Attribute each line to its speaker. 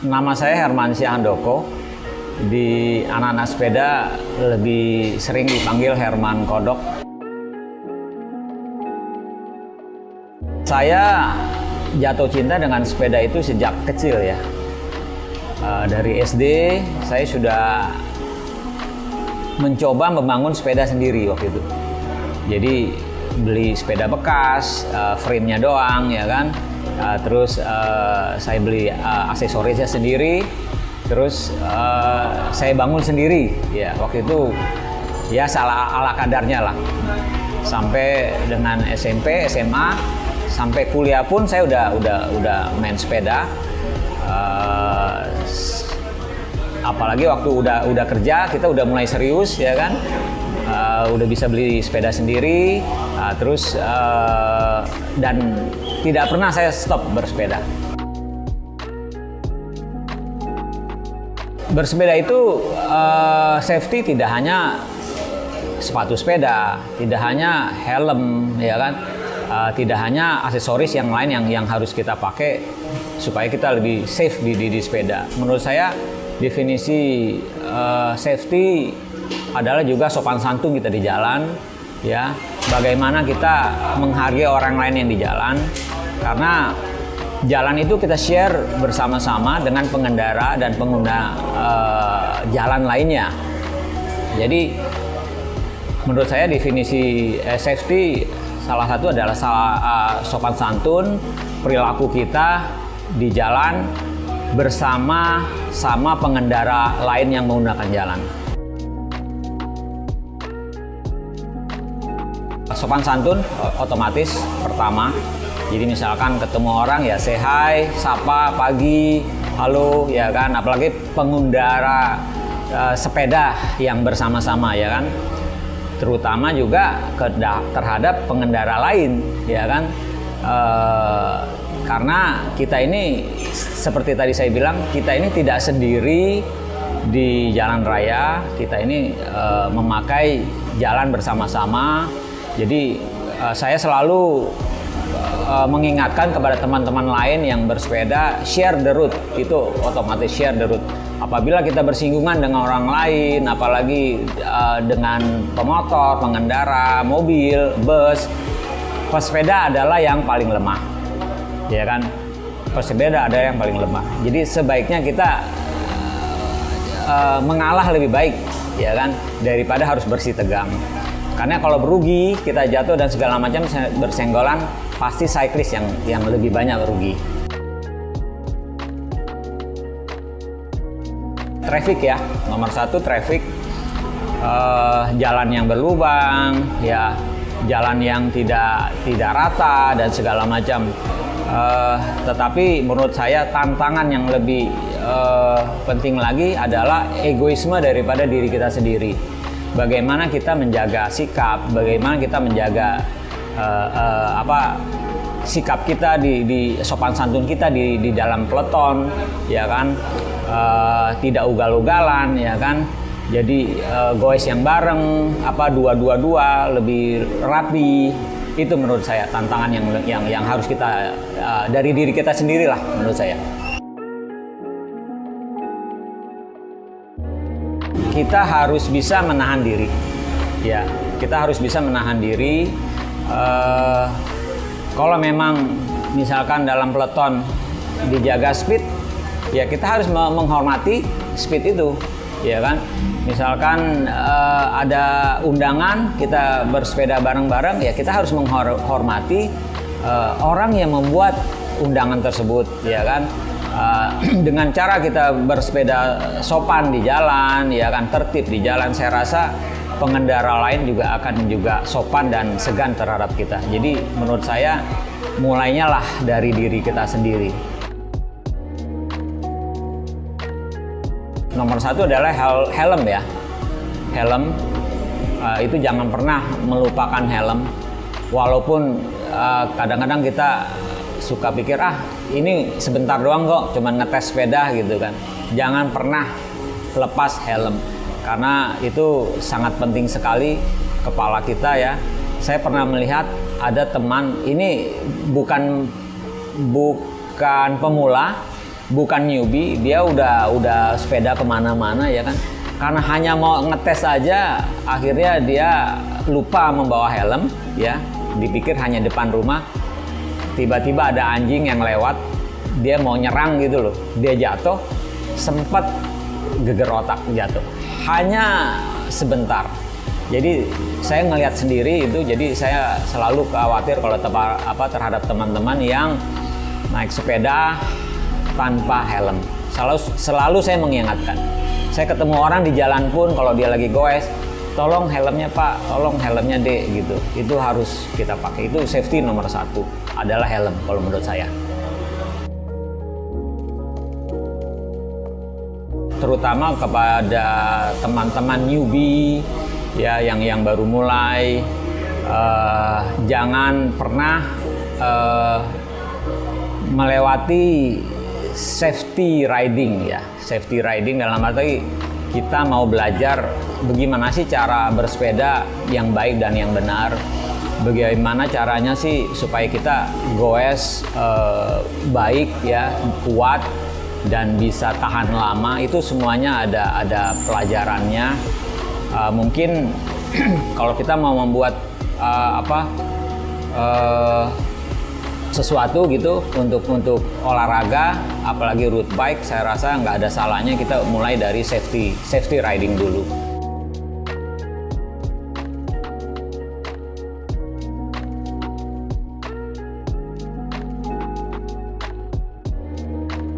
Speaker 1: Nama saya Hermansyah Handoko. Di anak-anak sepeda lebih sering dipanggil Herman Kodok. Saya jatuh cinta dengan sepeda itu sejak kecil ya. Dari SD saya sudah mencoba membangun sepeda sendiri waktu itu. Jadi beli sepeda bekas, frame-nya doang ya kan. Terus saya beli aksesorisnya sendiri. Terus saya bangun sendiri ya waktu itu ya ala kadarnya lah. Sampai dengan SMP, SMA, sampai kuliah pun saya udah main sepeda. Apalagi waktu udah kerja kita udah mulai serius ya kan. Udah bisa beli sepeda sendiri. Terus dan tidak pernah saya stop bersepeda. Bersepeda itu safety tidak hanya sepatu sepeda, tidak hanya helm, ya kan, tidak hanya aksesoris yang lain yang harus kita pakai supaya kita lebih safe di sepeda. Menurut saya definisi safety adalah juga sopan santun kita di jalan, ya. Bagaimana kita menghargai orang lain yang di jalan, karena jalan itu kita share bersama-sama dengan pengendara dan pengguna jalan lainnya. Jadi menurut saya definisi safety salah satu adalah sopan santun, perilaku kita di jalan bersama sama pengendara lain yang menggunakan jalan. Sopan santun otomatis pertama. Jadi misalkan ketemu orang ya say hi, sapa, pagi, halo ya kan, apalagi pengendara sepeda yang bersama-sama ya kan. Terutama juga terhadap pengendara lain ya kan. Karena kita ini seperti tadi saya bilang, kita ini tidak sendiri di jalan raya, kita ini memakai jalan bersama-sama. Jadi saya selalu mengingatkan kepada teman-teman lain yang bersepeda, share the route, itu otomatis share the route. Apabila kita bersinggungan dengan orang lain, apalagi dengan pemotor, pengendara, mobil, bus, pesepeda adalah yang paling lemah, ya kan? Pesepeda ada yang paling lemah. Jadi sebaiknya kita mengalah lebih baik, ya kan, daripada harus bersih tegang. Karena kalau berugi, kita jatuh dan segala macam bersenggolan, pasti cyclist yang lebih banyak rugi. Traffic ya, nomor satu traffic, jalan yang berlubang, ya, jalan yang tidak rata dan segala macam. Tetapi menurut saya tantangan yang lebih penting lagi adalah egoisme daripada diri kita sendiri. Bagaimana kita menjaga sikap, bagaimana kita menjaga sikap kita di sopan santun kita di dalam peleton, ya kan, tidak ugal-ugalan, ya kan. Jadi goes yang bareng, dua lebih rapi. Itu menurut saya tantangan yang harus kita dari diri kita sendirilah menurut saya. Kita harus bisa menahan diri, ya. Kita harus bisa menahan diri. Kalau memang misalkan dalam peleton dijaga speed, ya kita harus menghormati speed itu, ya kan. Misalkan ada undangan kita bersepeda bareng-bareng, ya kita harus menghormati orang yang membuat undangan tersebut, ya kan. Dengan cara kita bersepeda sopan di jalan, ya kan, tertib di jalan, saya rasa pengendara lain juga akan sopan dan segan terhadap kita. Jadi menurut saya mulainya lah dari diri kita sendiri. Nomor satu adalah helm ya. Helm itu jangan pernah melupakan helm. Walaupun kadang-kadang kita suka pikir ini sebentar doang kok, cuman ngetes sepeda gitu kan. Jangan pernah lepas helm karena itu sangat penting sekali kepala kita ya. Saya pernah melihat ada teman, ini bukan pemula, bukan newbie, dia udah sepeda kemana-mana ya kan. Karena hanya mau ngetes aja, akhirnya dia lupa membawa helm ya. Dipikir hanya depan rumah, tiba-tiba ada anjing yang lewat, dia mau nyerang gitu loh, dia jatuh, sempat geger otak jatuh. Hanya sebentar. Jadi saya ngelihat sendiri itu, jadi saya selalu khawatir kalau terhadap teman-teman yang naik sepeda tanpa helm. Selalu saya mengingatkan. Saya ketemu orang di jalan pun kalau dia lagi goes, tolong helmnya Pak, tolong helmnya Dek gitu. Itu harus kita pakai. Itu safety nomor 1 adalah helm kalau menurut saya. Terutama kepada teman-teman newbie ya yang baru mulai, jangan pernah melewati safety riding ya. Safety riding dalam arti kita mau belajar bagaimana sih cara bersepeda yang baik dan yang benar. Bagaimana caranya sih supaya kita goes baik ya, kuat dan bisa tahan lama. Itu semuanya ada pelajarannya. Mungkin kalau kita mau membuat sesuatu gitu untuk olahraga, apalagi road bike, saya rasa nggak ada salahnya kita mulai dari safety riding dulu.